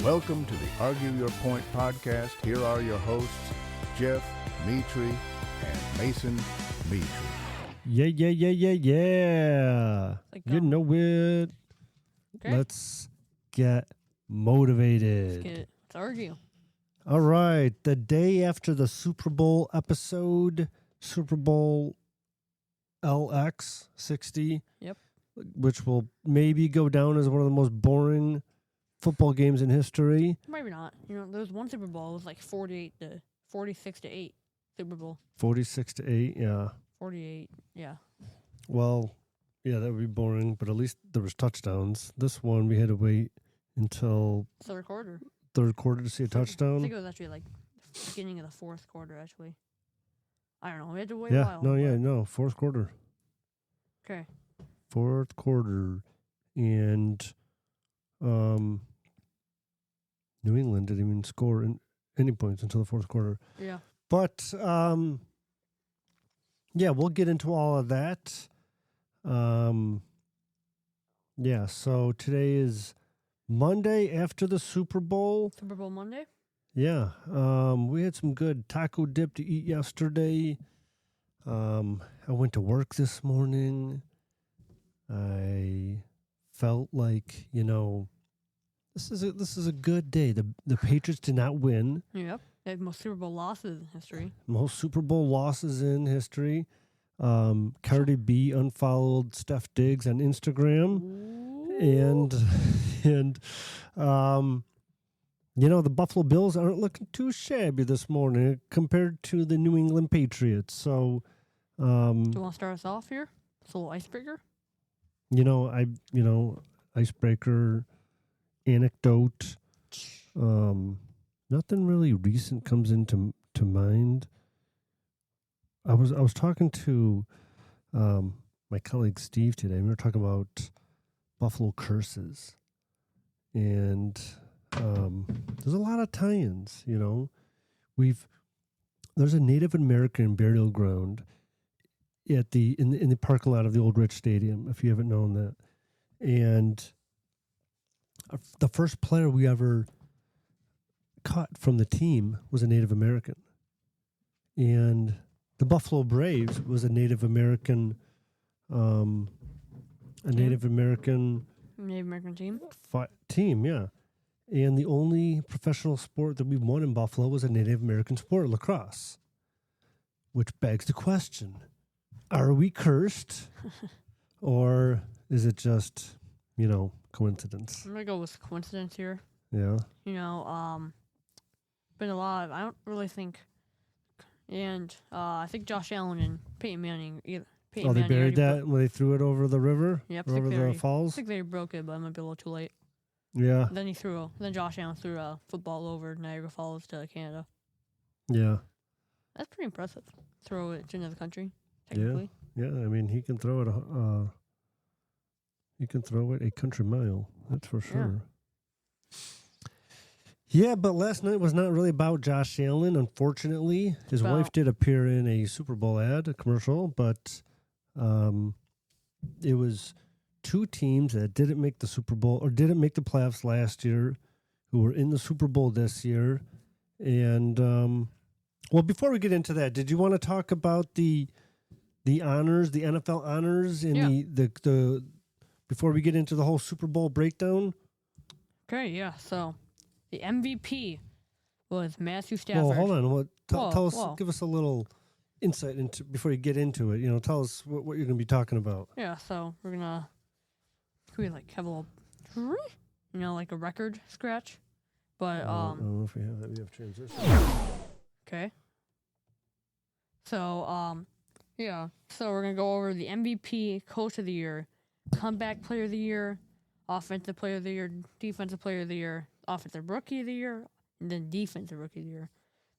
Welcome to the Argue Your Point podcast. Here are your hosts, Jeff Mitri and Mason Mitri. Yeah. You know it. Okay. Let's get motivated. Let's argue. All right. The day after the Super Bowl episode, Super Bowl LX 60. Yep. Which will maybe go down as one of the most boring football games in history. Maybe not. You know, there was one Super Bowl. It was like 46 to 8 Super Bowl. 46 to 8, yeah. 48, yeah. Well, yeah, that would be boring, but at least there was touchdowns. This one, we had to wait until Third quarter to see a touchdown. I think it was actually like the beginning of the fourth quarter, actually. I don't know. We had to wait Yeah, a while. fourth quarter. Okay. Fourth quarter, and New England didn't even score any points until the fourth quarter. Yeah. But yeah, we'll get into all of that. Yeah. So today is Monday after the Super Bowl. Super Bowl Monday? Yeah. We had some good taco dip to eat yesterday. I went to work this morning. I felt like, this is a good day. The Patriots did not win. Yep. They had most Super Bowl losses in history. Most Super Bowl losses in history. Cardi B unfollowed Steph Diggs on Instagram. Ooh. And the Buffalo Bills aren't looking too shabby this morning compared to the New England Patriots. So Do you want to start us off here? It's a little icebreaker. Icebreaker, anecdote. Nothing really recent comes into mind. I was talking to my colleague Steve today. We were talking about Buffalo curses, and there's a lot of tie-ins. There's a Native American burial ground in the parking lot of the old Rich Stadium, if you haven't known that. And the first player we ever caught from the team was a Native American. And the Buffalo Braves was a Native American Native American team? Team, yeah. And the only professional sport that we won in Buffalo was a Native American sport, lacrosse. Which begs the question, are we cursed? Or is it just, coincidence? I'm going to go with coincidence here. Yeah. Been a lot of, I don't really think, and I think Josh Allen and Peyton Manning either. They buried that when they threw it over the river? Yep. Over the falls? I think they broke it, but it might be a little too late. Yeah. Then Josh Allen threw a football over Niagara Falls to Canada. Yeah. That's pretty impressive. Throw it to another country, technically. Yeah, I mean, he can throw it a country mile. That's for sure. Yeah, but last night was not really about Josh Allen, unfortunately. His wife did appear in a Super Bowl a commercial, but it was two teams that didn't make the Super Bowl or didn't make the playoffs last year who were in the Super Bowl this year. And, well, before we get into that, did you want to talk about the honors, the NFL honors, and the before we get into the whole Super Bowl breakdown? Okay, yeah. So the MVP was Matthew Stafford. Well, hold on. Tell us, give us a little insight into before you get into it. Tell us what you're going to be talking about. Yeah, so we're gonna have a little, like a record scratch, but I don't know if we have that. We have transition. Okay. So so we're gonna go over the MVP, Coach of the Year, Comeback Player of the Year, Offensive Player of the Year, Defensive Player of the Year, Offensive Rookie of the Year, and then Defensive Rookie of the Year.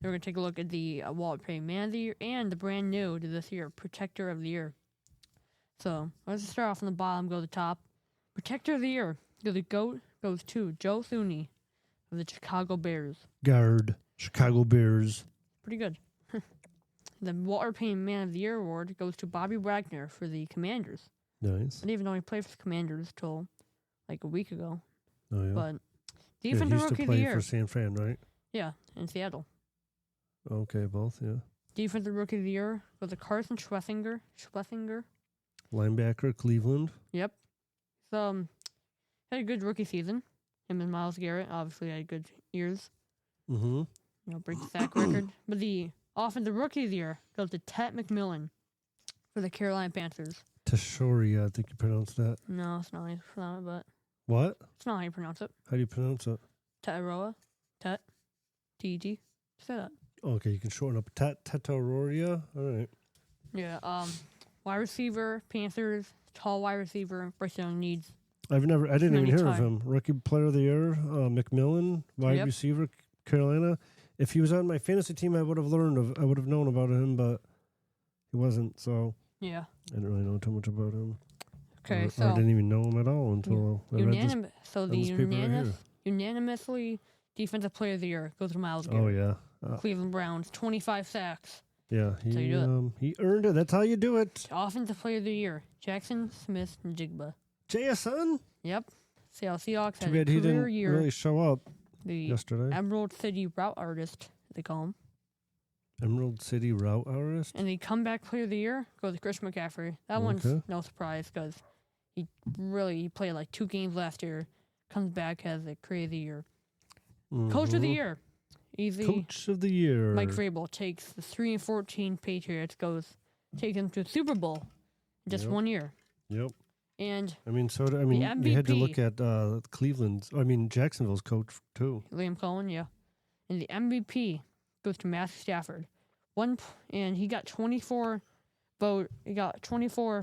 Then we're going to take a look at the Wallet Pay Man of the Year and the brand new to this year, Protector of the Year. So let's start off on the bottom, go to the top. Protector of the Year. The GOAT goes to Joe Thuney of the Chicago Bears. Guard, Chicago Bears. Pretty good. The Walter Payne Man of the Year award goes to Bobby Wagner for the Commanders. Nice. I didn't even know he played for the Commanders till like a week ago. Oh, yeah. But he Defensive used to Rookie of the play Year. for San Fran, right? Yeah, in Seattle. Okay, both, yeah. Defensive Rookie of the Year was a Carson Schlesinger. Linebacker, Cleveland. Yep. So, had a good rookie season. Him and Myles Garrett obviously had good years. Mm-hmm. Break the sack record. But the Offensive Rookie of the Year goes to Ted McMillan for the Carolina Panthers. Teshoria, I think you pronounce that. No, it's not how you pronounce it, but What? it's not how you pronounce it. How do you pronounce it? Tetaroa. Tet. T-E-T. Say that. Okay, you can shorten up Tetaroria. All right. Yeah, wide receiver, Panthers, tall wide receiver, breaks down needs. I didn't even Many hear of time. him. Rookie Player of the Year, McMillan, wide Yep. receiver, Carolina. If he was on my fantasy team, I would have known about him, but he wasn't. So Yeah. I didn't really know too much about him. Okay, or so I didn't even know him at all until I read this. the paper right here. unanimously defensive player of the year goes to Myles Garrett. Oh yeah, Cleveland Browns, 25 sacks. yeah. how you do He earned it. That's how you do it. Offensive player of the year, Jackson Smith Njigba. JSN. Yep. Seattle Seahawks Too had a bad he didn't career year. really show up The yesterday. Emerald City route artist, they call him. Emerald City route artist. And the comeback player of the year goes to Chris McCaffrey. That one's Okay. no surprise because he played like 2 games last year. Comes back, has a crazy year. Coach of the Mhm. year, easy. Coach of the year. Mike Vrabel takes the 3-14 Patriots, takes them to the Super Bowl in just Yep. 1 year. Yep. And I mean, you had to look at Jacksonville's coach too. Liam Cohen, yeah. And the MVP goes to Matthew Stafford. And he got 24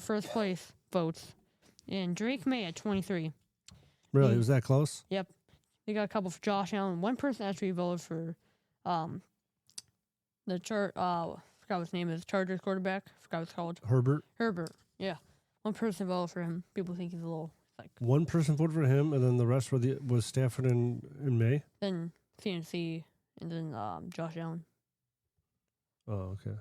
first place votes. And Drake Maye at 23. Really, He- it was that close? Yep. They got a couple for Josh Allen. One person actually voted for forgot what his name is, Chargers quarterback. Forgot what it's called. Herbert. Yeah. One person voted for him. People think he's a little One person voted for him, and then the rest was Stafford and May. then CNC and then Josh Allen. Oh, okay.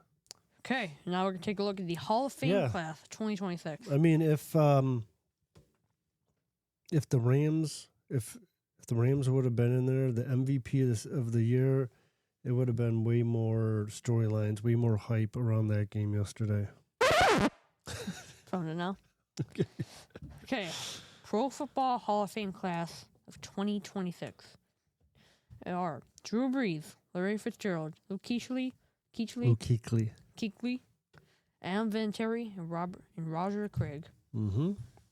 Okay, now we're gonna take a look at the Hall of Fame Yeah. class 2026. I mean, if the Rams would have been in there, the MVP of the year, it would have been way more storylines, way more hype around that game yesterday. From to now. Okay, Pro Football Hall of Fame class of 2026. They are Drew Brees, Larry Fitzgerald, Luke Kuechly, Kuechly. Adam Vinatieri, and Roger Craig. Mm-hmm.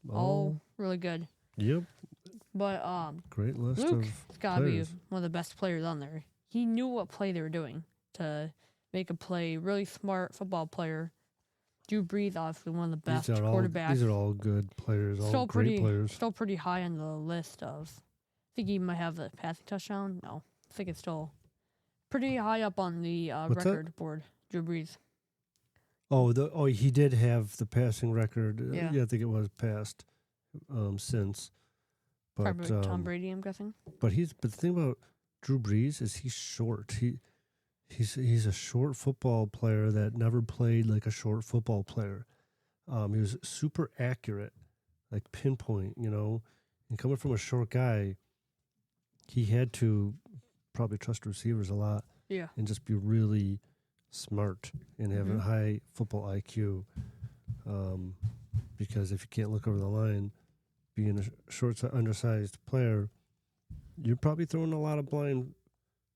All really good. Yep. But Great list Luke's of got to be players. one of the best players on there. He knew what play they were doing to make a play. Really smart football player. Drew Brees, obviously one of the best quarterbacks. These are all good players, all great players. Still pretty high on the list of. I think he might have the passing touchdown. No, I think it's still pretty high up on the record board. Drew Brees. He did have the passing record. Yeah. I think it was passed since. But Probably Tom Brady, I'm guessing. But the thing about Drew Brees is he's short. He's a short football player that never played like a short football player. He was super accurate, like pinpoint, and coming from a short guy, he had to probably trust receivers a lot. Yeah. And just be really smart and have a high football IQ. Because if you can't look over the line, being a short, undersized player, you're probably throwing a lot of blind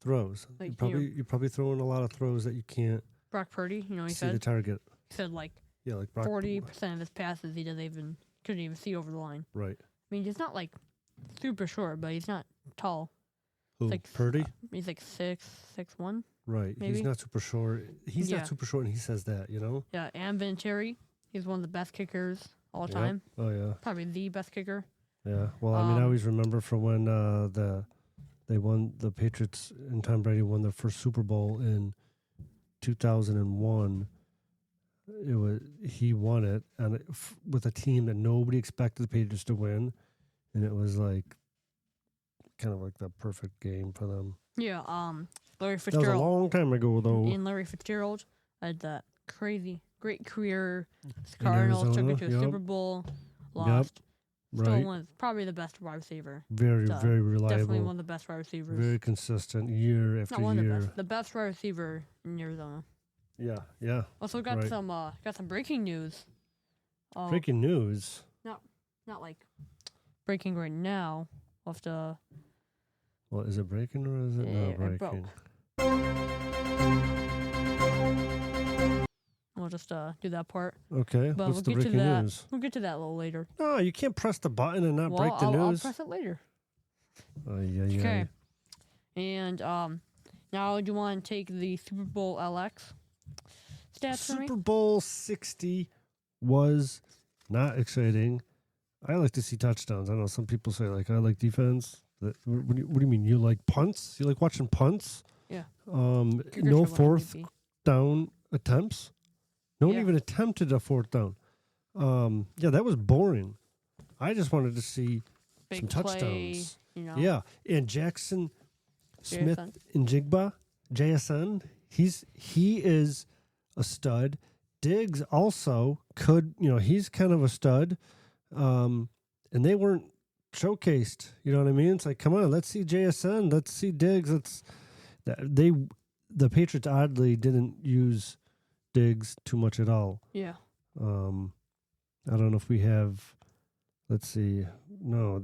throws. You're probably throwing a lot of throws that you can't Brock Purdy, he see said the target. He said like Brock. 40% of his passes he couldn't even see over the line. Right. I mean, he's not like super short, but he's not tall. Who? Like Purdy? He's like 6'1". Right. Maybe? He's not super short. He's not super short, and he says that, Yeah, and Vinatieri, he's one of the best kickers all time. Oh, yeah. Probably the best kicker. Yeah. Well, I always remember from when they won, the Patriots and Tom Brady won their first Super Bowl in 2001. He won it with a team that nobody expected the Patriots to win, and it was like kind of like the perfect game for them. Yeah, Larry That Fitzgerald. was a long time ago, though. And Larry Fitzgerald had that great career. The Cardinals took it to a Super Bowl, lost. Right. Probably the best wide receiver. Very, So, very reliable. Definitely one of the best wide receivers. Very consistent year after Not one year. of the best wide receiver in Arizona. Yeah. Also got some breaking news. Breaking news. Not like breaking right now. We'll have to. Well, is it breaking or is it not breaking? It broke. We'll just do that part. Okay. But What's the we'll get breaking to that. news? We'll get to that a little later. No, you can't press the button and not break the I'll news. press it later. Okay. Okay. And now do you want to take the Super Bowl LX stats for me? Super Bowl 60 was not exciting. I like to see touchdowns. I know some people say, like, I like defense. What do you mean? You like punts? You like watching punts? Yeah. No fourth down attempts. No one even attempted a fourth down. Yeah, that was boring. I just wanted to see some touchdowns. Play, Yeah, and Jackson Smith and Jigba, JSN, he is a stud. Diggs also he's kind of a stud. And they weren't showcased. You know what I mean? It's like, come on, let's see JSN, let's see Diggs. The Patriots oddly didn't use Diggs too much at all. Yeah. I don't know if we have. Let's see. No.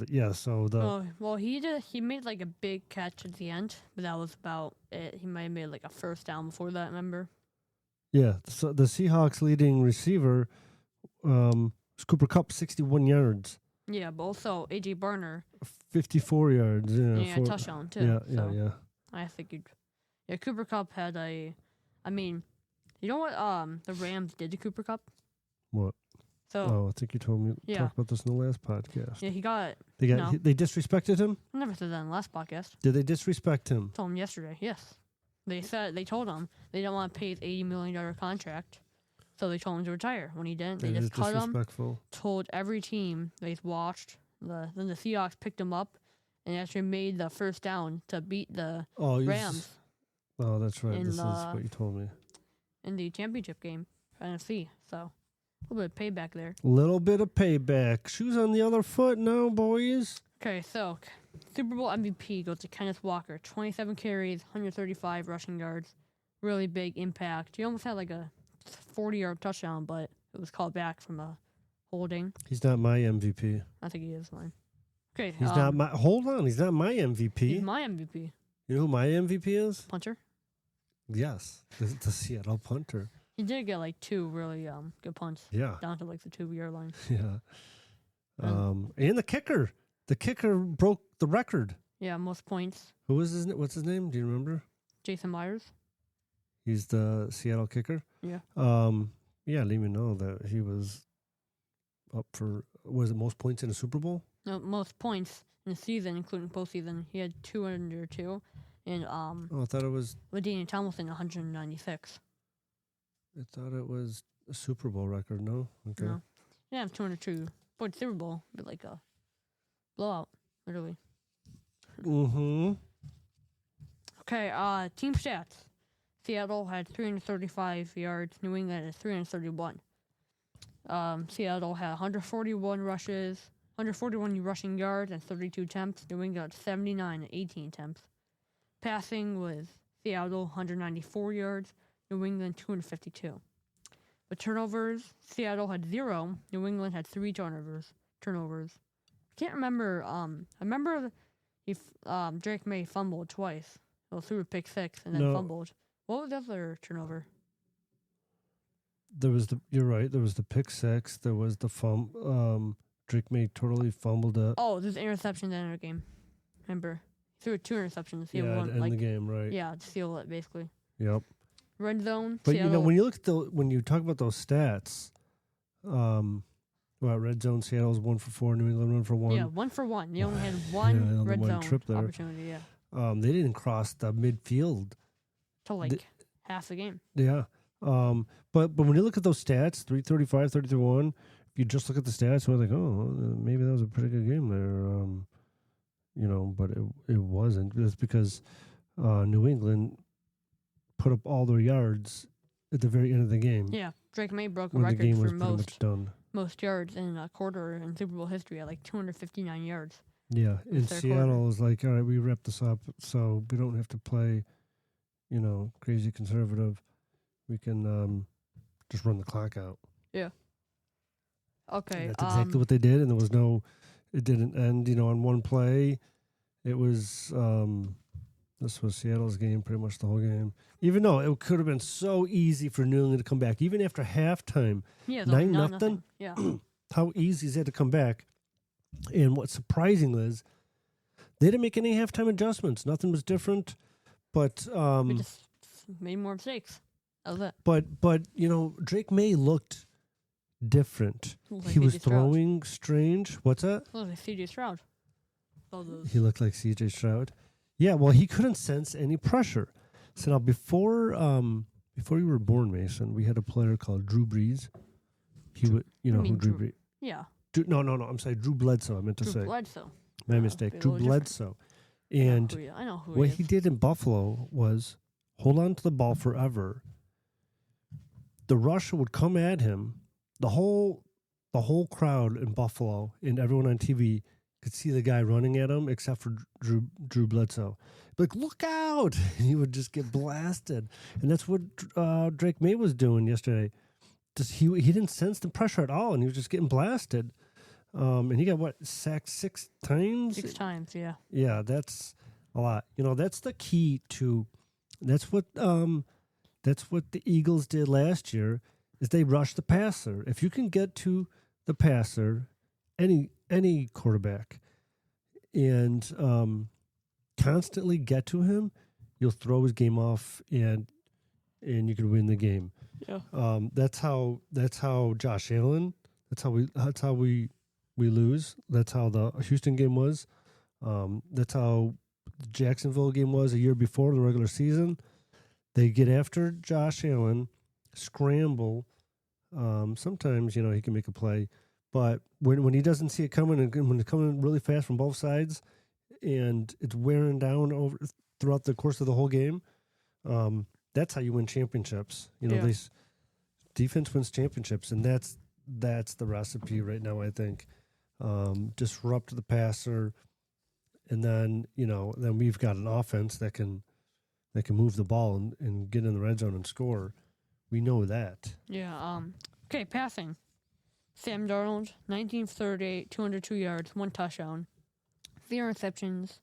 He made like a big catch at the end, but that was about it. He might have made like a first down before that. Remember? Yeah. So the Seahawks' leading receiver, was Cooper Kupp, 61 yards. Yeah, but also AJ Barner, 54 yards. Yeah. Touchdown too. Yeah. I think Cooper Kupp had a. I mean, you know what? The Rams did to Cooper Kupp. What? So. I think you told me talk about this in the last podcast. Yeah, he got. They disrespected him. I never said that in the last podcast. Did they disrespect him? Told him yesterday. Yes, they told him they didn't want to pay his $80 million contract, so they told him to retire. When he didn't, they just cut him. Told every team they watched. Then the Seahawks picked him up, and actually made the first down to beat the Rams. Oh, that's right. This is what you told me. In the championship game for NFC, so a little bit of payback there. Little bit of payback. Shoes on the other foot now, boys. Okay, so Super Bowl MVP goes to Kenneth Walker. 27 carries, 135 rushing yards. Really big impact. He almost had like a 40-yard touchdown, but it was called back from a holding. He's not my MVP. I think he is mine. Okay. He's not my... Hold on. He's not my MVP. He's my MVP. You know who my MVP is? Punter? Yes. The Seattle punter. He did get like two really good punts. Yeah. Down to like the 2-yard line. Yeah. And the kicker. The kicker broke the record. Yeah, most points. What's his name? Do you remember? Jason Myers. He's the Seattle kicker. Yeah. Yeah, I didn't even know that he was up for, was it most points in a Super Bowl? No, most points in the season, including postseason. He had 202. And I thought it was LaDainian Tomlinson 196. I thought it was a Super Bowl record, no? Okay. No. Yeah, 202. But Super Bowl would be like a blowout, literally. Mm-hmm. Okay, team stats. Seattle had 335 yards. New England had 331. Seattle had 141 rushes, 141 rushing yards, and 32 attempts. New England had 79 and 18 attempts. Passing was Seattle 194 yards. New England 252. With turnovers, Seattle had 0. New England had 3 turnovers. I can't remember. I remember Drake Maye fumbled twice. Well, threw a pick 6 and then fumbled. What was the other turnover? You're right. There was the pick 6. There was the Drake Maye totally fumbled it. Oh, there's an interception in the game. Remember, he threw 2 interceptions. To end the game, right? Yeah, to seal it basically. Yep. Red zone. But Seattle. when you look at when you talk about those stats, red zone, Seattle's 1 for 4, New England 1 for 1. Yeah, 1 for 1. They only had one red zone trip there. opportunity. Yeah. They didn't cross the midfield till half the game. Yeah. But when you look at those stats, 335, 31, if you just look at the stats, we're like, oh, maybe that was a pretty good game there. But it wasn't. It's because New England put up all their yards at the very end of the game. Yeah, Drake Maye broke a record for most yards in a quarter in Super Bowl history at like 259 yards. Yeah, in third Seattle quarter. is like, all right, we wrap this up, so we don't have to play, crazy conservative. We can just run the clock out. Yeah. Okay. And that's exactly what they did, and it didn't end, on one play. It was, this was Seattle's game, pretty much the whole game. Even though it could have been so easy for New England to come back, even after halftime, Yeah, 9-0. Yeah. How easy is it to come back? And what's surprising is they didn't make any halftime adjustments. Nothing was different, but We just made more mistakes. That was it. but Drake Maye looked different. Looked like He was CJ Stroud. throwing strange. What's that? Looked like CJ Stroud. All those. He looked like CJ Stroud. Yeah, well, he couldn't sense any pressure. So now before you were born, Mason, we had a player called Drew Brees. He would, who Drew Brees. Yeah. No. I'm sorry, Drew Bledsoe. I meant to Drew say. Bledsoe. My mistake. Drew Bledsoe. And I know who what he he is. did in Buffalo was hold on to the ball forever. The rusher would come at him. The whole crowd in Buffalo and everyone on TV could see the guy running at him, except for Drew Bledsoe. Like, look out! And he would just get blasted. And that's what Drake Maye was doing yesterday. He didn't sense the pressure at all, and he was just getting blasted. And he got sacked 6 times? 6 times, yeah. Yeah, that's a lot. That's the key to. That's what the Eagles did last year. Is they rushed the passer. If you can get to the passer, any quarterback, and constantly get to him, you'll throw his game off, and you can win the game. Yeah. That's how Josh Allen. That's how we lose. That's how the Houston game was. That's how the Jacksonville game was a year before the regular season. They get after Josh Allen, scramble. Sometimes he can make a play, but when he doesn't see it coming, and when it's coming really fast from both sides, and it's wearing down throughout the course of the whole game, that's how you win championships. These defense wins championships, and that's the recipe right now. I think disrupt the passer, and then then we've got an offense that can move the ball and get in the red zone and score. We know that. Yeah. Okay, passing. Sam Darnold, 19 for 38, 202 yards, 1 touchdown. 3 interceptions,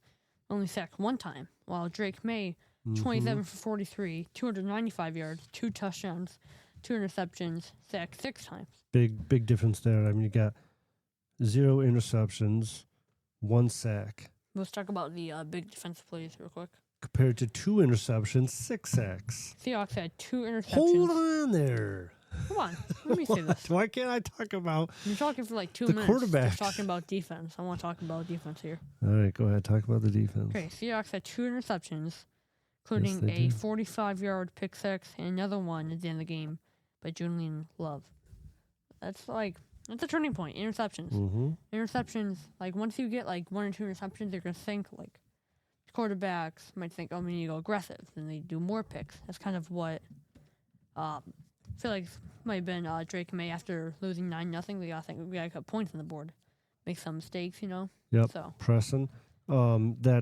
only sacked 1 time. While Drake Maye, 27 for 43, 295 yards, 2 touchdowns, 2 interceptions, sacked 6 times. Big difference there. I mean, you got 0 interceptions, 1 sack. Let's talk about the big defensive plays real quick. Compared to 2 interceptions, 6 sacks. Seahawks had 2 interceptions. Hold on there. Come on, let me say this. Why can't I talk about You're talking for like 2 the minutes. quarterbacks? Just talking about defense. I want to talk about defense here. All right, go ahead. Talk about the defense. Okay, Seahawks had 2 interceptions, Yes, including they a did. 45-yard pick six and another one at the end of the game by Julian Love. That's a turning point. Interceptions. Mm-hmm. Interceptions, like once you get like 1 or 2 interceptions, you're going to think like quarterbacks might think, oh, we need to go aggressive. Then they do more picks. That's kind of what I feel like might have been Drake Maye after losing 9-0. We got to put points on the board. Make some mistakes, Yep. So Pressing. They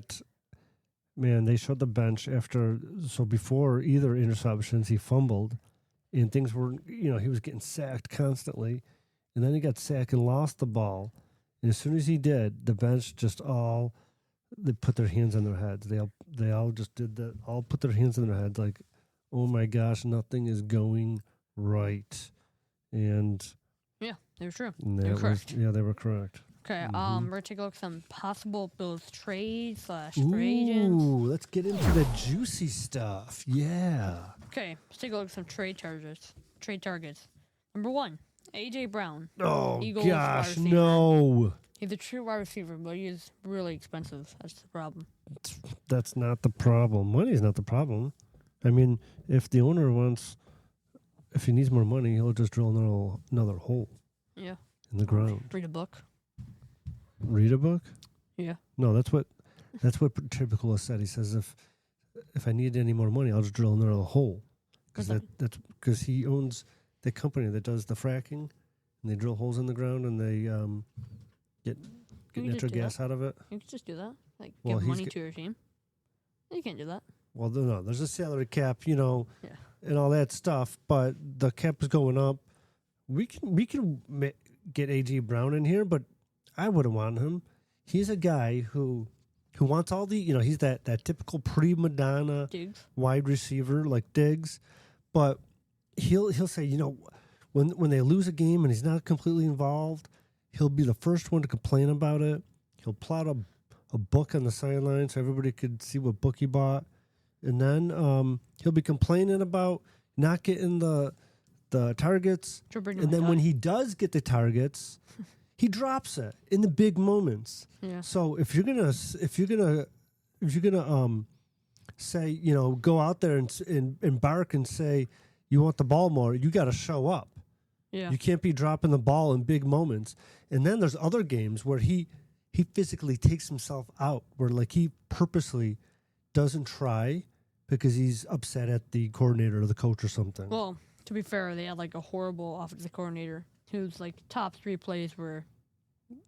showed the bench before either interceptions, he fumbled, and things were, he was getting sacked constantly, and then he got sacked and lost the ball. And as soon as he did, the bench they put their hands on their heads. They all just did that. All put their hands on their heads, like, oh my gosh, nothing is going right. And yeah, they were true. they They were correct. Yeah, they were correct. Okay, Mhm. we're going to take a look at some possible Bills trades / free agents. Ooh, let's get into the juicy stuff. Yeah. Okay, let's take a look at some trade targets. Number 1, A.J. Brown. Oh, Eagles wide gosh, receiver. no. He's a true wide receiver, but he is really expensive. That's the problem. That's not the problem. Money's not the problem. I mean, if the owner if he needs more money, he'll just drill another hole Yeah. in the ground. Read a book. Read a book? Yeah. No, that's what Typical said. He says if I need any more money, I'll just drill another hole, because Okay. that's because he owns the company that does the fracking. and they drill holes in the ground and they get You can just natural do gas out of it. You can just do that. Like, Well, give he's money to your team. You can't do that. Well, no, there's a salary cap, Yeah. and all that stuff, but the cap is going up. We can get A.J. Brown in here, but I wouldn't want him. He's a guy who wants all the, he's that typical prima donna Diggs. wide receiver like Diggs, but he'll say, when they lose a game and he's not completely involved, he'll be the first one to complain about it. He'll plot a book on the sideline so everybody could see what book he bought. And then he'll be complaining about not getting the targets. And then when he does get the targets, he drops it in the big moments. Yeah. So if you're gonna say, go out there and bark and say you want the ball more, you got to show up. Yeah. You can't be dropping the ball in big moments. And then there's other games where he physically takes himself out, where like he purposely doesn't try because he's upset at the coordinator or the coach or something. Well, to be fair, they had like a horrible offensive coordinator whose like top 3 plays were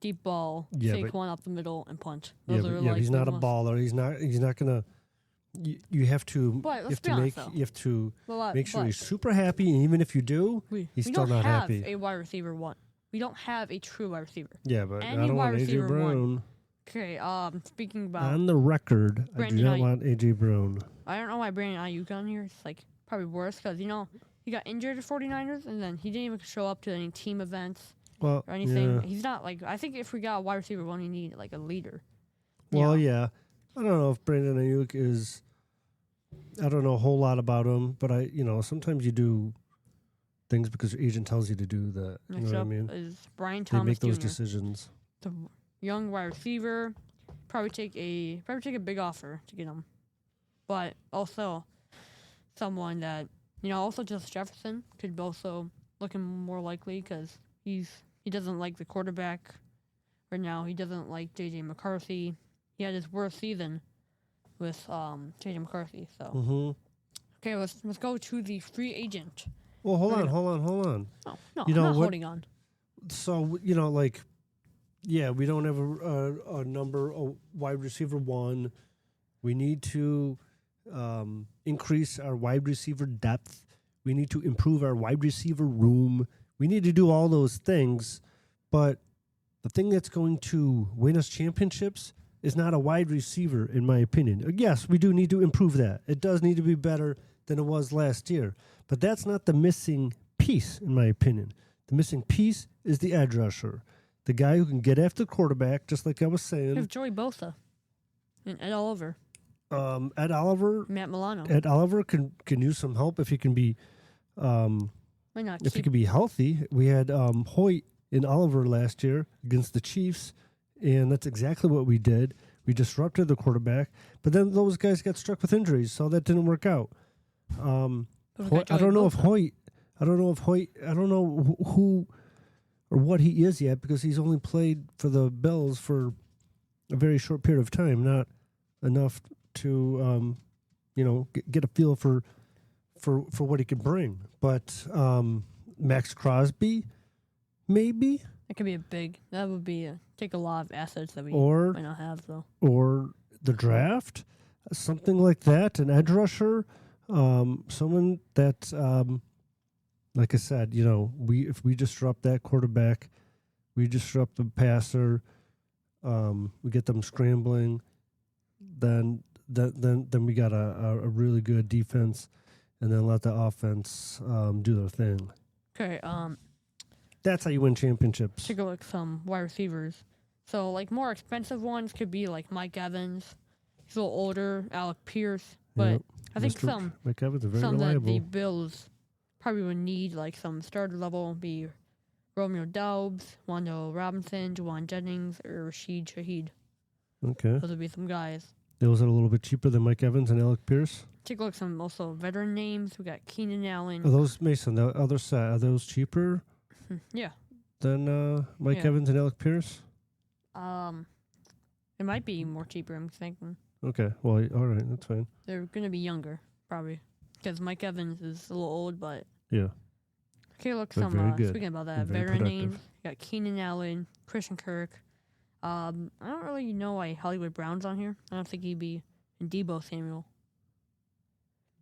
deep ball, take one up the middle, and punt. Those are, like, he's not a most... baller. He's not gonna. You have to. But let's You have to make sure but he's super happy, and even if you do, he's still not happy. We don't have a wide receiver one. We don't have a true wide receiver. Yeah, but Any I don't wide want A.J. receiver Brown. Okay. Speaking about On the record, Brandon I do not Ayuk. want A.J. Brown. I don't know why Brandon Ayuk on here. It's like probably worse because he got injured at 49ers and then he didn't even show up to any team events Well, or anything. yeah. He's not like, I think if we got a wide receiver one, we need like a leader. Well, yeah. I don't know if Brandon Ayuk is. I don't know a whole lot about him, but sometimes you do things because your agent tells you to do that. You Next know what I up mean? is Brian They Thomas make those Jr., decisions. the young wide receiver. Probably take a big offer to get him, but also someone that also Justin Jefferson could also looking more likely because he doesn't like the quarterback right now. He doesn't like J.J. McCarthy. He had his worst season with J.J. McCarthy. So okay, let's go to the free agent. Well, hold on. Oh no, I'm not holding on. So we don't have a number, a wide receiver one. We need to increase our wide receiver depth. We need to improve our wide receiver room. We need to do all those things. But the thing that's going to win us championships is not a wide receiver, in my opinion. Yes, we do need to improve that. It does need to be better than it was last year. But that's not the missing piece, in my opinion. The missing piece is the edge rusher. The guy who can get after the quarterback, just like I was saying. We have Joey Bosa and Ed Oliver. Ed Oliver. Matt Milano. Ed Oliver can use some help if he can be he can be healthy. We had Hoyt and Oliver last year against the Chiefs, and that's exactly what we did. We disrupted the quarterback, but then those guys got struck with injuries, so that didn't work out. I don't know if Hoyt. I don't know who or what he is yet because he's only played for the Bills for a very short period of time, not enough to get a feel for what he can bring. But Max Crosby, maybe That could be that would be take a lot of assets that we might not have though. Or the draft, something like that, an edge rusher, someone that. Like I said, if we disrupt that quarterback, we disrupt the passer, we get them scrambling, then we got a really good defense, and then let the offense do their thing. Okay. That's how you win championships. Take a look at some wide receivers. So like more expensive ones could be like Mike Evans. He's a little older, Alec Pierce, but Yep. I think Mike Evans are very some reliable. that the Bills probably would need, like some starter level, be Romeo Doubs, Wando Robinson, Juwan Jennings, or Rashid Shaheed. Okay. Those would be some guys. Those are a little bit cheaper than Mike Evans and Alec Pierce. Take a look at some also veteran names. We got Keenan Allen. Are those, Mason, the other side, are those cheaper Yeah. than Mike Evans and Alec Pierce? It might be more cheaper, I'm thinking. Okay. Well, all right. That's fine. They're going to be younger, probably. Because Mike Evans is a little old, but Yeah. Okay, look, But very good. speaking about that, And very veteran productive. names. You got Keenan Allen, Christian Kirk. I don't really know why Hollywood Brown's on here. I don't think he'd be. And Debo Samuel.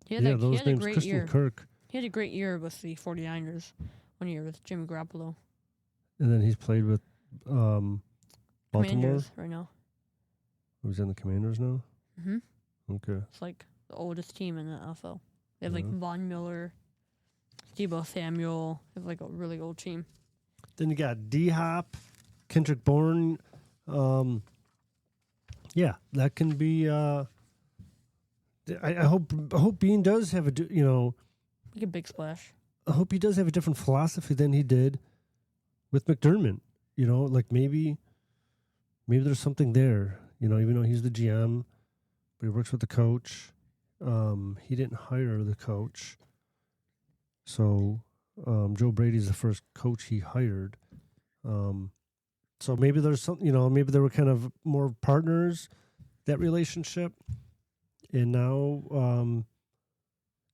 He had those a names, great Christian year. Kirk. He had a great year with the 49ers. 1 year with Jimmy Garoppolo. And then he's played with Baltimore. Commanders right now. Who's in the Commanders now? Mm-hmm. Okay. It's like the oldest team in the NFL. They have Yeah. like Von Miller, Debo Samuel. They have like a really old team. Then you got D-Hop, Kendrick Bourne. Yeah, that can be. I hope Bean does have Like a big splash. I hope he does have a different philosophy than he did with McDermott. Like maybe there's something there. Even though he's the GM, but he works with the coach. He didn't hire the coach, so Joe Brady's the first coach he hired. So maybe there's something. Maybe they were kind of more partners, that relationship, and now.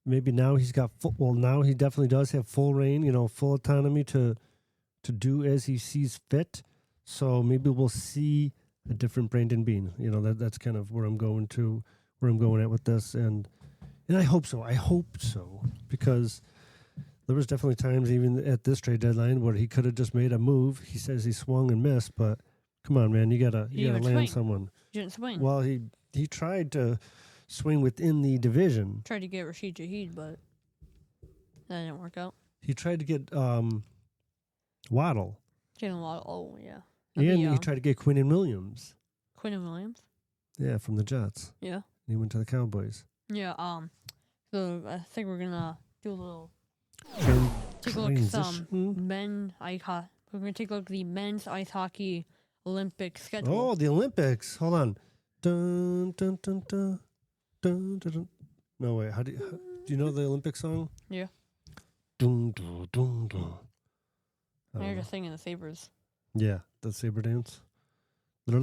Maybe now he's got now he definitely does have full reign, full autonomy to do as he sees fit. So maybe we'll see a different Brandon Bean. That's kind of where I'm going at with this, and I hope so. I hope so, because there was definitely times even at this trade deadline where he could have just made a move. He says he swung and missed, but come on, man, you gotta land swing. someone. He didn't swing. Well, he tried to swing within the division. Tried to get Rashid Shaheed, but that didn't work out. He tried to get Waddle. Jalen Waddle. Oh, yeah. And he tried to get Quinnen Williams. Quinnen Williams? Yeah, from the Jets. Yeah. And he went to the Cowboys. Yeah, so I think we're going to do a little... Take a look at some men ice. We're going to take a look at the men's ice hockey Olympic schedule. Oh, the Olympics. Hold on. Dun, dun, dun, dun. Dun, dun, dun. No, wait. Do you know the Olympic song? Yeah. Dun, dun, dun, dun. They're just singing the Sabres. Yeah, the saber dance. So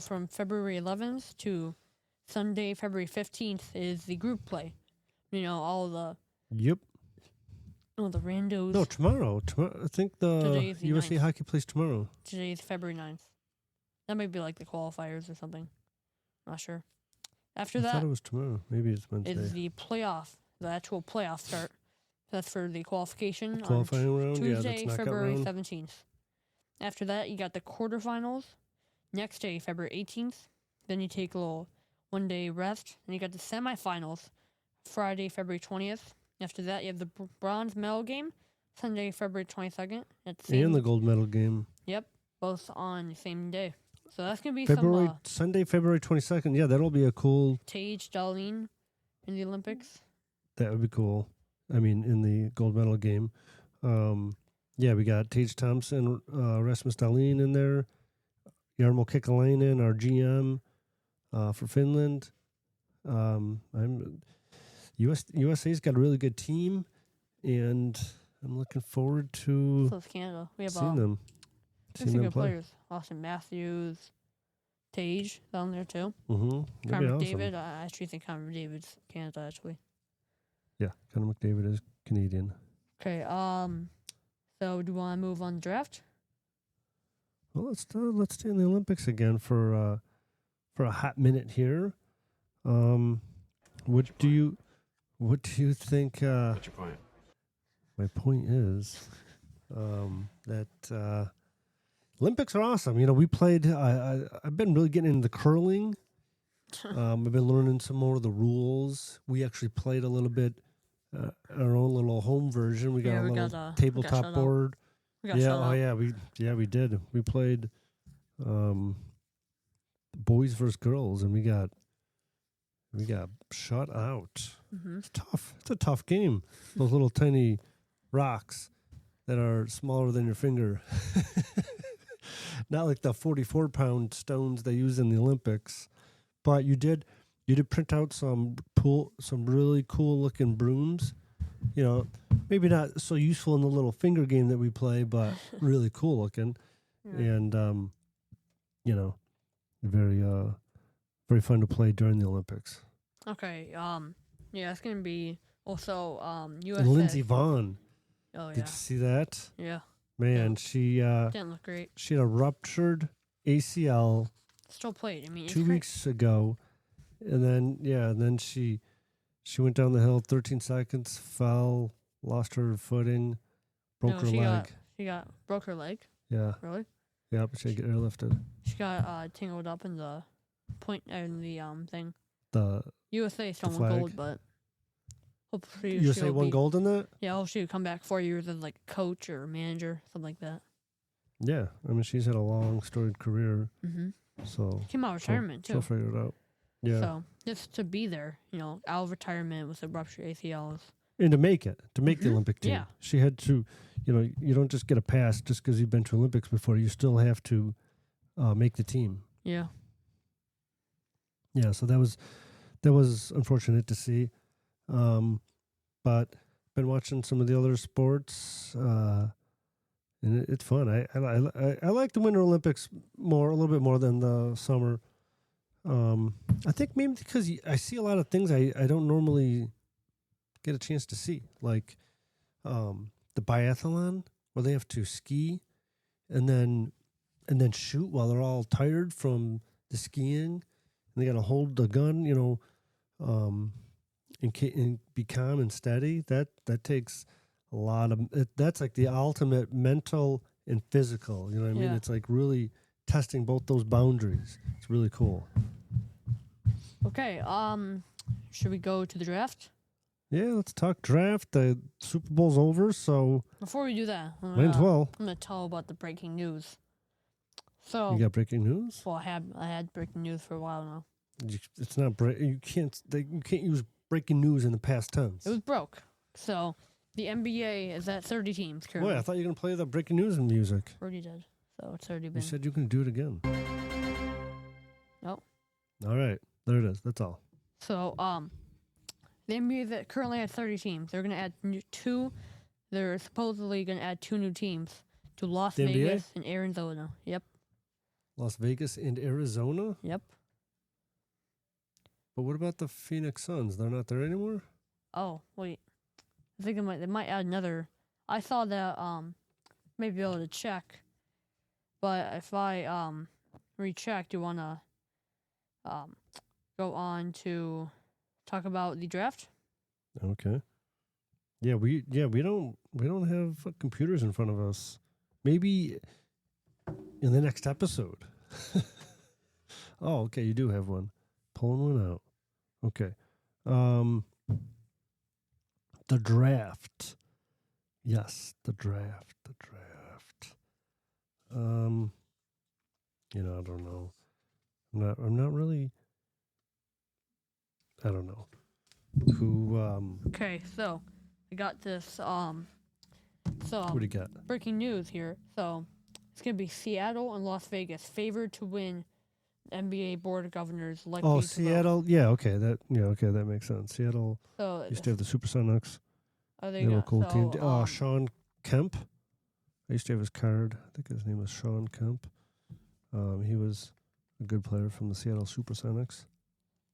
from February 11th to Sunday, February 15th is the group play. All the... Yep. Oh, the randos. No, tomorrow. I think the USA 9th. Hockey plays tomorrow. Today is February 9th. That might be like the qualifiers or something. Not sure. After I that thought it was tomorrow. Maybe it's Wednesday. is the actual playoff start. That's for the qualification Qualifying on round? Tuesday, Yeah, that's February knockout round. 17th. After that, you got the quarterfinals. Next day, February 18th. Then you take a little one-day rest. And you got the semifinals, Friday, February 20th. After that, you have the bronze medal game, Sunday, February 22nd. And the gold medal game. Yep, both on the same day. So that's going to be Sunday, February 22nd. Yeah, that'll be a cool... Tage Darlene in the Olympics. That would be cool. I mean, in the gold medal game. Yeah, we got Tage Thompson, Rasmus Dahlin in there. Jarmo Kekalainen, our GM for Finland. USA's got a really good team, and I'm looking forward to So it's Canada. We have seeing them. some good players. Austin Matthews, Tage down there too. Mm-hmm. Connor McDavid. I actually think Connor McDavid's Canada actually. Yeah, Connor McDavid is Canadian. Okay. So do you want to move on to draft? Well, let's stay in the Olympics again for a hot minute here. What do you think? What's your point? My point is that Olympics are awesome. We played. I've been really getting into curling. I've been learning some more of the rules. We actually played a little bit. Our own little home version. We got a little tabletop board. We did. We played boys versus girls, and we got shut out. Mm-hmm. It's tough. It's a tough game. Those little tiny rocks that are smaller than your finger. Not like the 44-pound stones they use in the Olympics, but you did print out some really cool looking brooms. Maybe not so useful in the little finger game that we play, but really cool looking. Yeah. And very very fun to play during the Olympics. Okay. Yeah, it's gonna be also USA. And Lindsey Vonn. Oh Did yeah. you see that? Yeah. Man, Yeah. she Didn't look great. she had a ruptured ACL Still played. I mean, it's 2 great. weeks ago, and then she went down the hill 13 seconds, fell, lost her footing, broke her leg. She broke her leg. Yeah, Really? yeah, but she had to get airlifted. She got tangled up in the point in the thing. The USA still The won flag. gold, but hopefully USA she'll won gold in that. Yeah, hopefully she'll come back 4 years as like coach or manager, something like that. Yeah, I mean she's had a long, storied career, Mm-hmm. so Came out of retirement she'll too. figure it out. Yeah, So just to be there, out of retirement with a ruptured ACLs. and to make the Mhm. Olympic team, Yeah. she had to. You don't just get a pass just because you've been to Olympics before. You still have to make the team. Yeah. Yeah, so that was unfortunate to see, but been watching some of the other sports, and it's fun. I like the Winter Olympics a little bit more than the summer. I think maybe because I see a lot of things I don't normally get a chance to see, like the biathlon where they have to ski and then shoot while they're all tired from the skiing. And they got to hold the gun, and be calm and steady. That takes a lot of. That's like the ultimate mental and physical. You know what I mean? Yeah. It's like really testing both those boundaries. It's really cool. Okay. Should we go to the draft? Yeah, let's talk draft. The Super Bowl's over, so Before we do that, might as well. I'm gonna tell about the breaking news. So You got breaking news? well, I had breaking news for a while now. It's not you can't use breaking news in the past tense. It was broke. So the NBA is at 30 teams currently. Boy, I thought you were gonna play the breaking news music. Already did. So it's already You been. said you can do it again. Nope. All right, there it is. That's all. So the NBA that currently has 30 teams. They're gonna add two. They're supposedly gonna add 2 new teams to Las The NBA? Vegas and Arizona. Yep. Las Vegas and Arizona. Yep. But what about the Phoenix Suns? They're not there anymore. Oh wait, I think they might add another. I saw that may be able to check, but if I recheck, do you wanna go on to talk about the draft? Okay. Yeah, we don't have computers in front of us. Maybe in the next episode. Oh, okay, you do have one. Pulling one out. Okay. The draft. Yes, the draft. I don't know. I'm not really. I don't know. Who Okay, so I got this what do you got? breaking news here. So it's gonna be Seattle and Las Vegas favored to win NBA Board of Governors likely. Oh, to vote. Seattle. Yeah, okay. That makes sense. Seattle So used to have the Supersonics. oh, They were a cool team. So, Sean Kemp. I used to have his card. I think his name was Sean Kemp. He was a good player from the Seattle Supersonics.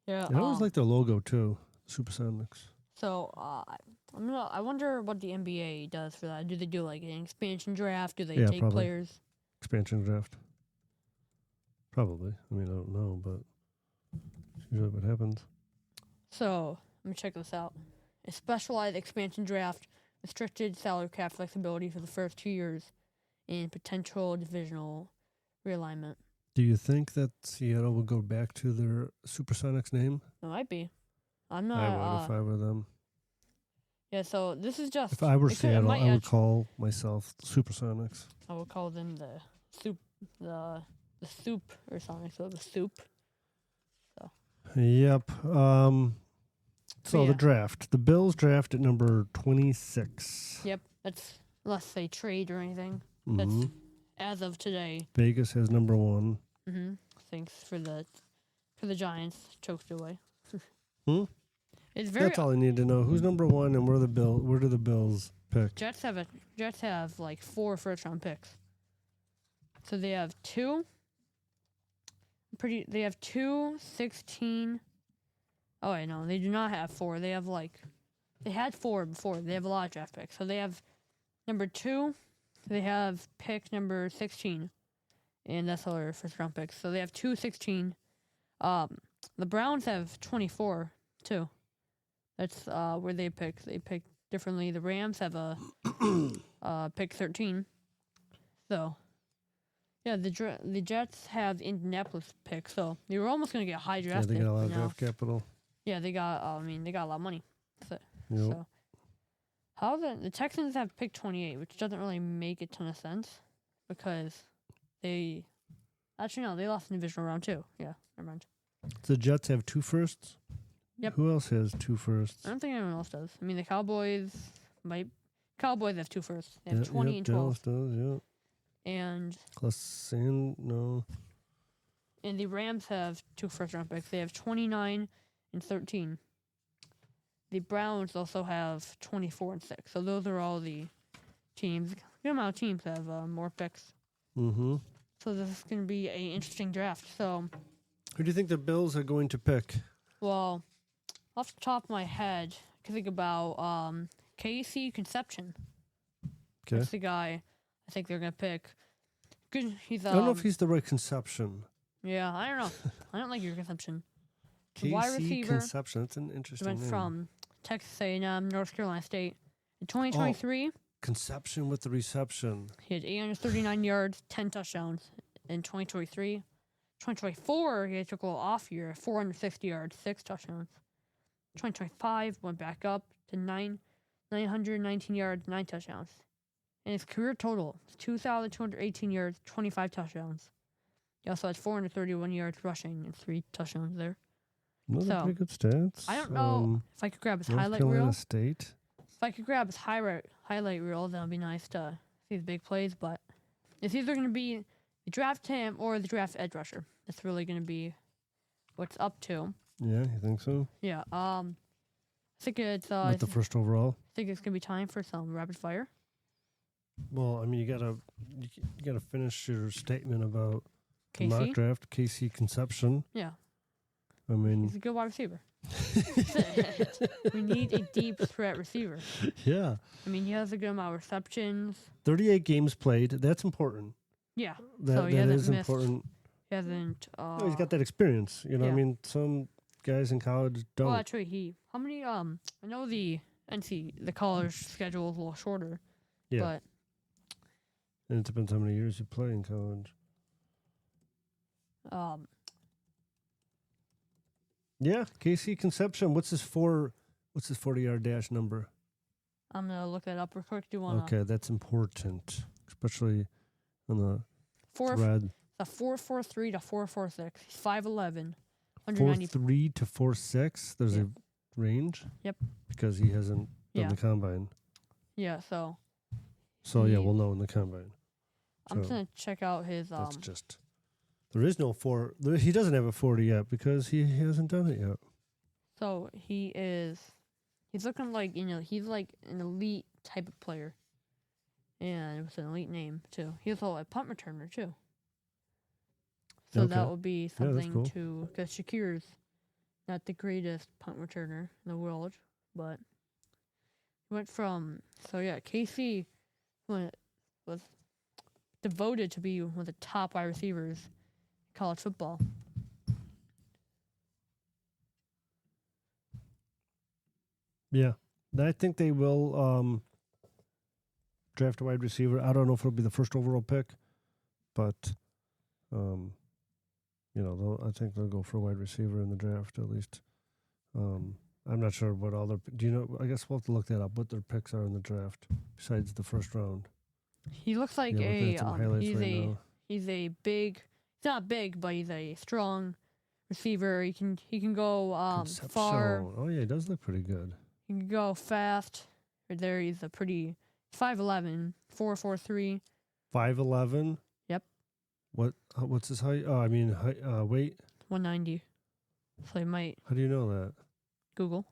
yeah. And I always liked their logo too, Supersonics. So I wonder what the NBA does for that. Do they do like an expansion draft? Do they Yeah, take probably. players? Expansion draft. Probably. I mean, I don't know, but it's usually what happens. So let me check this out. A specialized expansion draft, restricted salary cap flexibility for the first 2 years, and potential divisional realignment. Do you think that Seattle will go back to their Supersonics name? It might be. I'm not. I would if I were them. Yeah. So this is just. If I were it Seattle, might I would actu- call myself the Supersonics. I would call them the soup. The soup or something. So the soup. Yep. So yeah. the draft. The Bills draft at number 26. Yep. That's unless they trade or anything. Mhm. That's as of today. Vegas has number 1. Mm-hmm. Thanks for the Giants choked away. Hmm? It's very. That's all I need to know. Who's number 1 and where do the Bills pick? Jets have like 4 first-round picks. So they have 2. They have 2, 16, Oh, I know. They do not have 4. They have they had 4 before. They have a lot of draft picks. So they have number 2. They have pick number 16, and that's all their first round picks. So they have 2-16. The Browns have 24 too. That's where they pick. They pick differently. The Rams have a pick 13. So yeah, the Jets have Indianapolis pick. So they were almost gonna get a high draft. Yeah, they got a lot of draft capital. Yeah, they got. They got a lot of money. So, Yep. so how the Texans have pick 28, which doesn't really make a ton of sense because they actually no, they lost in the divisional round too. Yeah, never mind. The Jets have 2 firsts. Yep. Who else has 2 firsts? I don't think anyone else does. I mean, the Cowboys have 2 firsts. They have 20 and 12. Dallas does, yeah. And no. And the Rams have 2 first round picks. They have 29 and 13. The Browns also have 24 and 6. So those are all the teams. Good amount of teams have more picks. Mm-hmm. So this is going to be an interesting draft. So, Who do you think the Bills are going to pick? well, off the top of my head, I can think about Casey Conception. Okay. That's the guy I think they're going to pick. Good. He's I don't know if he's the right Conception. Yeah, I don't know. I don't like your Conception. The KC wide receiver. Conception. That's an He interesting went name. from Texas A&M, North Carolina State. In 2023, Conception with the reception. he had 839 yards, 10 touchdowns. In 2023, 2024, he took a little off year, 460 yards, 6 touchdowns. 2025 went back up to 919 yards, 9 touchdowns. And his career total is 2,218 yards, 25 touchdowns. He also has 431 yards rushing and 3 touchdowns there. Those So, are pretty good stats. I don't know if I could grab his North highlight Carolina reel. State. If I could grab his highlight reel, that would be nice to see the big plays. But it's either going to be the draft him or the draft edge rusher. That's really going to be what's up to. Yeah, you think so? Yeah. I think it's. With the first overall. I think it's going to be time for some rapid fire. Well, I mean, you gotta finish your statement about the Casey. mock draft. KC Conception. Yeah, I mean, he's a good wide receiver. We need a deep threat receiver. yeah. I mean, he has a good amount of receptions. 38 games played. That's important. Yeah. That, So he that hasn't is missed- important. He hasn't. No, he's got that experience. You know, yeah. I mean, some guys in college don't. Well, actually, how many? I know the college schedule is a little shorter. Yeah. But And it depends how many years you play in college. Yeah, KC Conception. What's his 40-yard dash number? I'm gonna look that up real quick. Do you want Okay, that's important, especially on the thread. a 4.43 to 4.46? He's 5'11", 4.3 to 4.6. There's Yeah. a range. Yep. Because he hasn't done Yeah. the combine. Yeah. So So yeah, He- we'll know in the combine. I'm just So gonna check out his that's just. There is no 4. He doesn't have a 40 yet because he hasn't done it yet. So he's looking like, he's like an elite type of player. And it's an elite name, too. He's also a punt returner, too. So Okay. that would be that's something cool. to, because Shakir's not the greatest punt returner in the world, but he went from, KC was devoted to be one of the top wide receivers in college football. Yeah, I think they will draft a wide receiver. I don't know if it'll be the first overall pick, but I think they'll go for a wide receiver in the draft at least. I'm not sure what all their. Do you know? I guess we'll have to look that up. What their picks are in the draft besides the first round. He looks like Yeah, looking at some highlights right now. he's a big, he's not big, but he's a strong receiver. He can go Concepcion. far. Oh yeah, he does look pretty good. He can go fast. Right there, he's a pretty 5'11", 4'43". 5'11". Yep. What's his height? Oh, I mean weight. 190. So he might How do you know that? Google.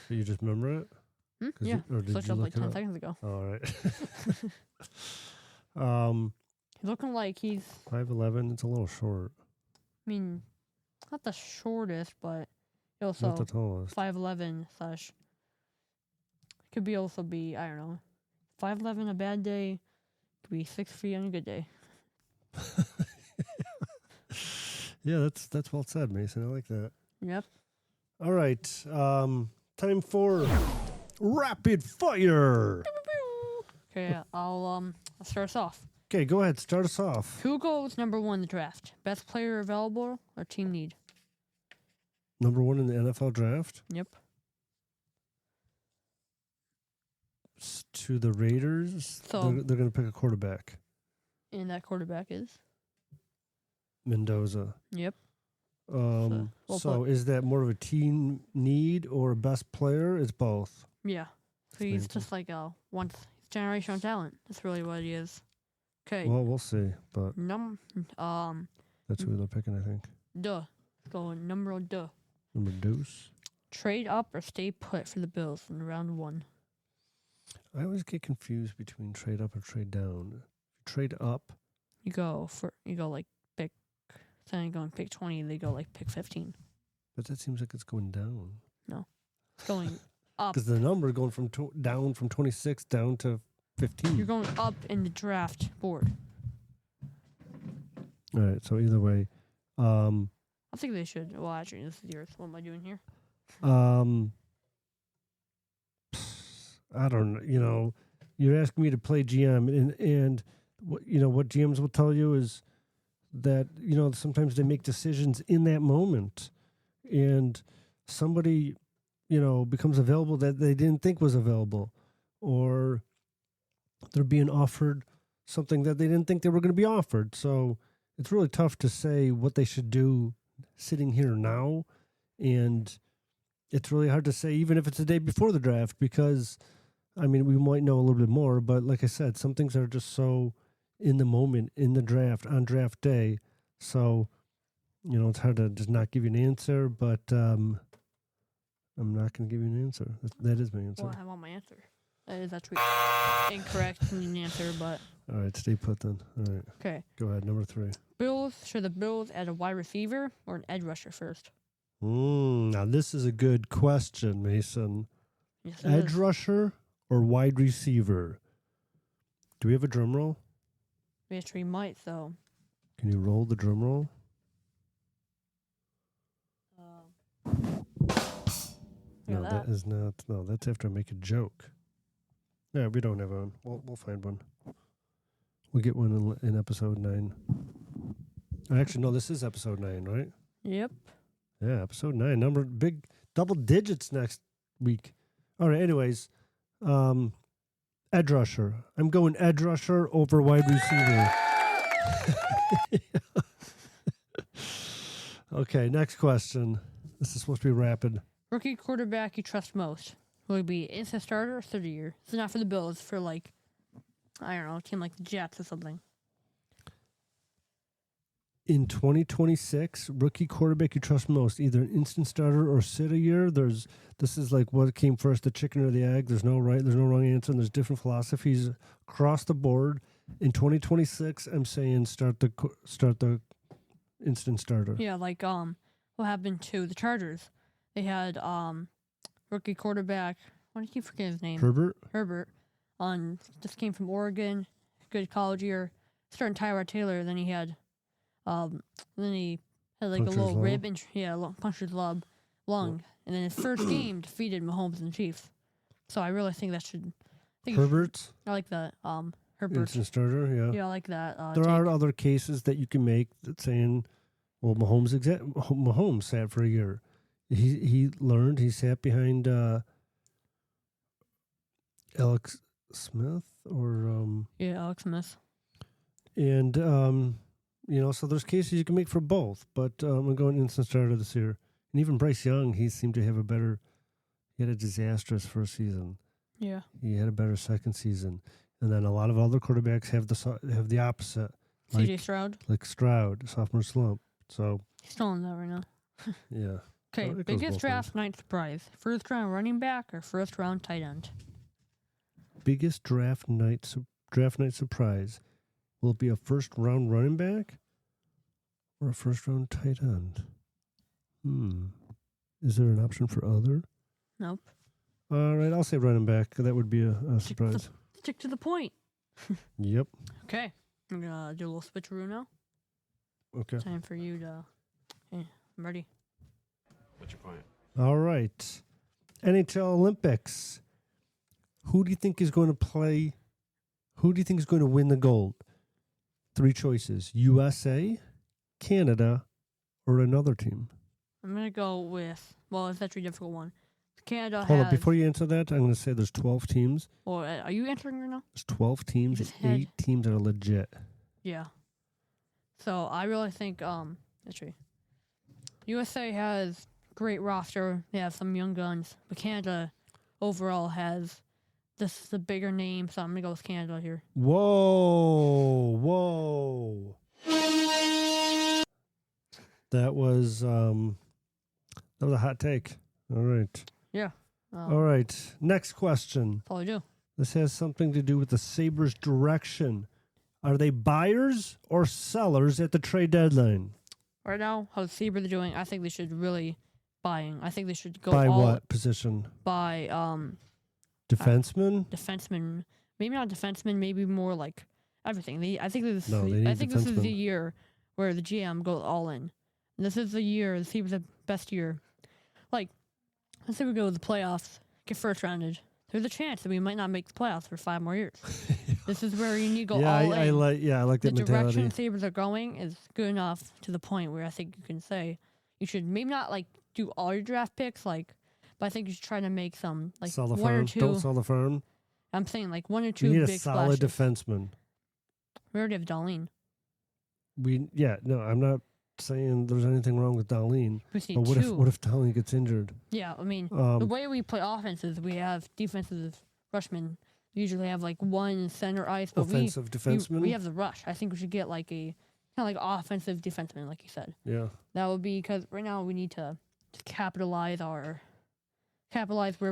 Do you just remember it? Yeah, or did looked you up look like it 10 up? seconds ago. All right. He's looking like he's, 5'11". It's a little short. I mean, not the shortest, but Also, Not the tallest. 5'11 slash. Could be also be, I don't know, 5'11 a bad day. Could be 6 feet on a good day. Yeah, that's well said, Mason. I like that. Yep. All right. Time for rapid fire. Okay, I'll start us off. Okay, go ahead. Start us off. Who goes number 1 in the draft? Best player available or team need? Number 1 in the NFL draft Yep. to the Raiders. So- they're going to pick a quarterback. And that quarterback is? Mendoza. Yep. So well put. is that more of a team need or a best player? It's both. Yeah. So he's just like a once generational talent. That's really what he is. Okay. Well, we'll see, but That's who they're picking, I think. Let's go number duh. Number deuce. Trade up or stay put for the Bills in round 1. I always get confused between trade up or trade down. Trade up. You go like pick. Instead of going pick 20, they go like pick 15. But that seems like it's going down. It's going up. Because the number going from down from 26 down to 15. You're going up in the draft board. All right. So either way, I think they should. Well, actually, this is yours. What am I doing here? I don't know. You know, you're asking me to play GM, and what what GMs will tell you is that sometimes they make decisions in that moment, and somebody becomes available that they didn't think was available, or they're being offered something that they didn't think they were going to be offered. So it's really tough to say what they should do sitting here now, and it's really hard to say even if it's the day before the draft, because I mean we might know a little bit more, but like I said, some things are just so in the moment in the draft on draft day, so it's hard to just not give you an answer. But I'm not going to give you an answer. That is my answer. Well, I want my answer. That is actually incorrect answer, but All right, stay put then. All right, okay. go ahead. Number 3. Should the Bills add a wide receiver or an edge rusher first? Now this is a good question, Mason. Yes, it Edge is. rusher or wide receiver? Do we have a drum roll? We actually might, though. Can you roll the drum roll? No, that is not. No, that's after I make a joke. Yeah, we don't have one. We'll find one. We'll get one in episode 9. Actually, no, this is episode 9, right? Yep. Yeah, episode 9. Number big double digits next week. All right. Anyways, edge rusher. I'm going edge rusher over wide receiver. Okay, next question. This is supposed to be rapid. Rookie quarterback you trust most. Will it be instant starter or 30 year? It's not for the Bills. It's for like, I don't know, a team like the Jets or something. In 2026, rookie quarterback you trust most, either an instant starter or sit a year. This is like what came first, the chicken or the egg. There's no wrong answer, and there's different philosophies across the board. In 2026, I'm saying start the instant starter. Yeah, like what happened to the Chargers? They had rookie quarterback. Why do you keep forgetting his name? Herbert. Just came from Oregon, good college year. Starting Tyrod Taylor, then he had like Punctured a little lung? rib injury, punctured lung, and then his first game defeated Mahomes and the Chiefs. So I really think that should. Herbert. I like that. Herbert. Instant starter. Yeah. Yeah, I like that. There are other cases that you can make that saying, well, Mahomes sat for a year. He learned. He sat behind Alex Smith or Alex Smith. and so there's cases you can make for both. But I'm going instant starter this year, and even Bryce Young, he seemed to have he had a disastrous first season. Yeah. He had a better second season, and then a lot of other quarterbacks have the opposite. CJ Stroud. Like Stroud, sophomore slump. So He's still in that right now. yeah. Okay, Well, it goes biggest both draft ways. night surprise. First round running back or first round tight end? Biggest draft night surprise. Will it be a first round running back or a first round tight end? Is there an option for other? Nope. All right, I'll say running back. That would be a surprise. Stick to the point. Yep. Okay. I'm going to do a little switcheroo now. Okay. Time for you to... Hey, I'm ready. What's your point? All right. NHL Olympics. Who do you think is going to play? Who do you think is going to win the gold? 3 choices. USA, Canada, or another team? I'm going to go with... Well, it's actually a difficult one. Canada Hold has... on. Before you answer that, I'm going to say there's 12 teams. Well, are you answering right now? There's 12 teams just and had- 8 teams that are legit. Yeah. So I really think actually USA has great roster. They have some young guns, but Canada overall has the bigger name. So I'm gonna go with Canada here. Whoa. That was a hot take. All right. Yeah. All right. Next question. That's all I do. This has something to do with the Sabres' direction. Are they buyers or sellers at the trade deadline? Right now, how the Sabres are doing, I think they should really buying. I think they should go By all what position? by Defenseman? defenseman. Maybe not defenseman. Maybe more like everything. I think this. No, they need I think this is defensemen. the year where the GM goes all in. And this is the year. The Sabres the best year. Like, let's say we go to the playoffs, get first rounded. There's a chance that we might not make the playoffs for 5 more years. This is where you need to go yeah, all I in. like The that mentality. direction Sabres are going is good enough to the point where I think you can say you should maybe not like do all your draft picks, but I think you should try to make some like Sell the one or farm. two. Don't sell the farm. I'm saying like 1 or We 2 need a big solid splashes. defenseman. We already have Darlene. I'm not saying there's anything wrong with Darlene. We just need But 2. what if Darlene gets injured? Yeah, I mean Um, the way we play offense is we have defensive rushmen. We usually have like one center ice, but offensive defenseman? we have the rush. I think we should get like a kind of like offensive defenseman, like you said. Yeah. That would be because right now we need to just capitalize where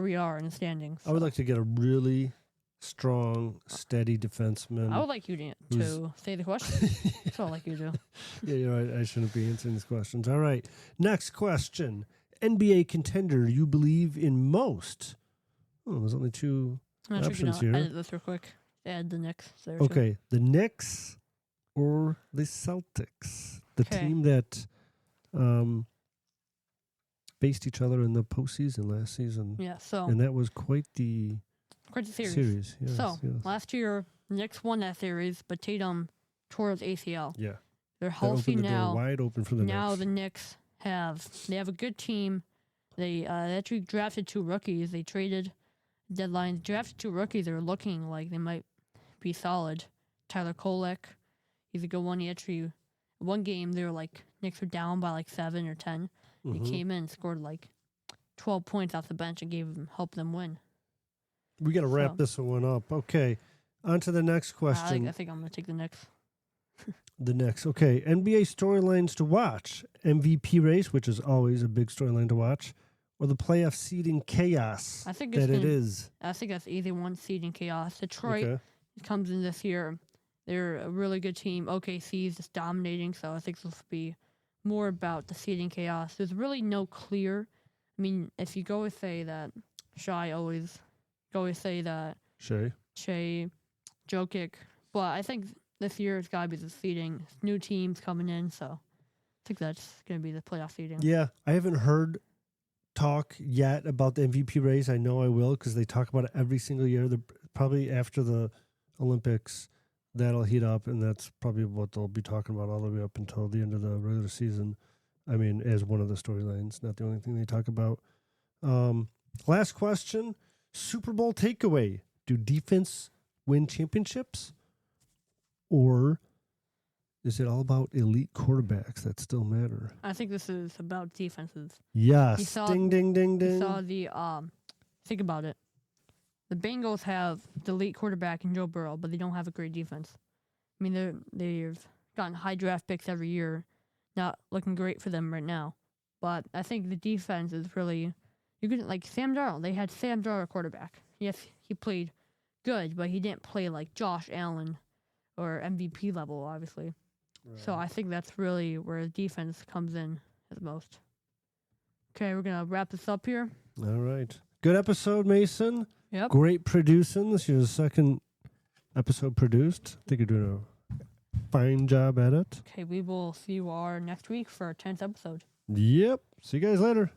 we are in the standings. I would like to get a really strong, steady defenseman. I would like you to say the question. That's all I like you to do. Yeah, you're right. I shouldn't be answering these questions. All right. Next question. NBA contender you believe in most? Oh, there's only 2 I'm not sure if you options know. here. Edit this real quick. Add the Knicks there. too. Okay. The Knicks or the Celtics? The Okay. team that faced each other in the postseason last season. Yeah. So And that was quite the quite the series. series. Yes, So yes. last year, Knicks won that series, but Tatum tore his ACL. Yeah. They're That healthy opened the door now. wide open for the Now Knicks. the Knicks have a good team. They actually drafted 2 rookies. They traded deadline, drafted 2 rookies. They're looking like they might be solid. Tyler Kolek, he's a good one. He actually one game they were like Knicks were down by like 7 or 10. He Mhm. came in and scored like 12 points off the bench and helped them win. We got to wrap So- this one up. Okay. On to the next question. I think I'm gonna take the Knicks. The next. Okay. NBA storylines to watch. MVP race, which is always a big storyline to watch, or the playoff seeding chaos I think it's that it gonna- is. I think that's either one seed in chaos. Detroit Okay. comes in this year. They're a really good team. OKC is just dominating, so I think this will be more about the seeding chaos. There's really no clear. I mean, if you go with say that Shai always go with say that Shay. Shea, Jokic, but I think this year it's gotta be the seeding. New teams coming in, so I think that's gonna be the playoff seeding. Yeah. I haven't heard talk yet about the MVP race. I know I will because they talk about it every single year. Probably after the Olympics, that'll heat up, and that's probably what they'll be talking about all the way up until the end of the regular season. I mean, as one of the storylines, not the only thing they talk about. Last question, Super Bowl takeaway. Do defense win championships? Or is it all about elite quarterbacks that still matter? I think this is about defenses. Yes. saw- Ding, ding, ding, You ding. saw the think about it. The Bengals have the elite quarterback in Joe Burrow, but they don't have a great defense. I mean, they've gotten high draft picks every year, not looking great for them right now. But I think the defense is really you could like Sam Darnold. They had Sam Darnold quarterback. Yes, he played good, but he didn't play like Josh Allen or MVP level, obviously. So I think that's really where the defense comes in at the most. Okay, we're gonna wrap this up here. All right. Good episode, Mason. Yep. Great producing. This is your second episode produced. I think you're doing a fine job at it. Okay, we will see you all next week for our 10th episode. Yep. See you guys later.